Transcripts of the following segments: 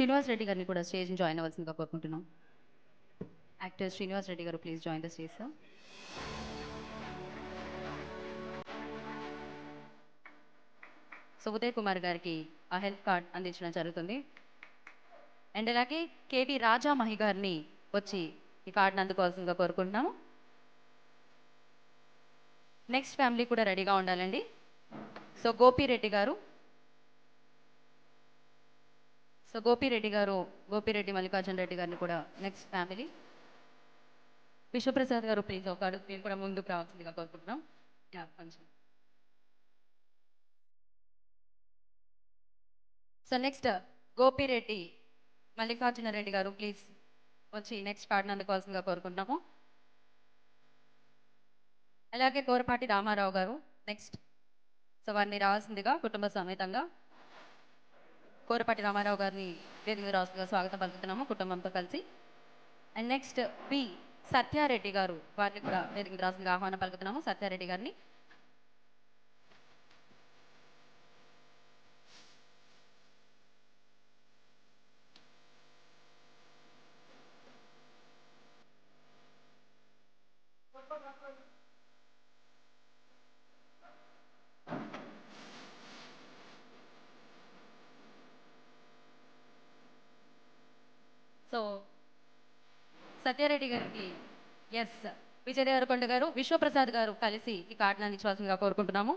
శ్రీనివాస్ రెడ్డి గారిని కూడా స్టేజ్‌ని జాయిన్ అవ్వాల్సిందిగా కోరుకుంటున్నాం. యాక్టర్ శ్రీనివాస్ రెడ్డి గారు please join the stage sir. So Uday Kumar గారికి ఆ హెల్త్ కార్డ్ అందించడం జరుగుతుంది. అండ్ అలాగే కేవి రాజా మహి గారిని వచ్చి ఈ కార్డుని అందుకోవాల్సిందిగా కోరుకుంటున్నాము. నెక్స్ట్ ఫ్యామిలీ కూడా రెడీగా ఉండాలండి. సో గోపిరెడ్డి గారు, గోపిరెడ్డి మల్లికార్జున రెడ్డి గారిని కూడా నెక్స్ట్ ఫ్యామిలీ. విశ్వప్రసాద్ గారు ప్లీజ్ ఒక అడుగు మీరు కూడా ముందుకు రావాల్సిందిగా కోరుకుంటున్నాం. కొంచెం. సో నెక్స్ట్ గోపిరెడ్డి మల్లికార్జున రెడ్డి గారు ప్లీజ్ వచ్చి నెక్స్ట్ కార్డుని అందుకోవాల్సిందిగా కోరుకుంటున్నాము. అలాగే కోరపాటి రామారావు గారు నెక్స్ట్. సో వారిని రావాల్సిందిగా కుటుంబ సమేతంగా కోరపాటి రామారావు గారిని వేదిక మీద రావాల్సిందిగా స్వాగతం పలుకుతున్నాము కుటుంబంతో కలిసి. అండ్ నెక్స్ట్ బి సత్యారెడ్డి గారు, వారిని కూడా వేదిక మీద రావాల్సిందిగా ఆహ్వానం పలుకుతున్నాము సత్యారెడ్డి గారిని. సో సత్యారెడ్డి గారికి ఎస్ విజయ్ దేవరకొండ గారు, విశ్వప్రసాద్ గారు కలిసి ఈ కార్డుని అందించవలసిందిగా కోరుకుంటున్నాము.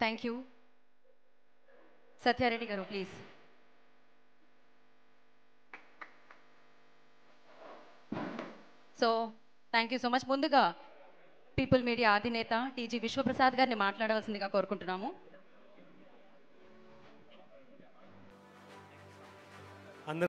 Thank you. సత్యారెడ్డి గారు please. So thank you so much. ముందుగా పీపుల్ మీడియా అధినేత టీజీ విశ్వప్రసాద్ గారిని మాట్లాడవలసిందిగా కోరుకుంటున్నాము.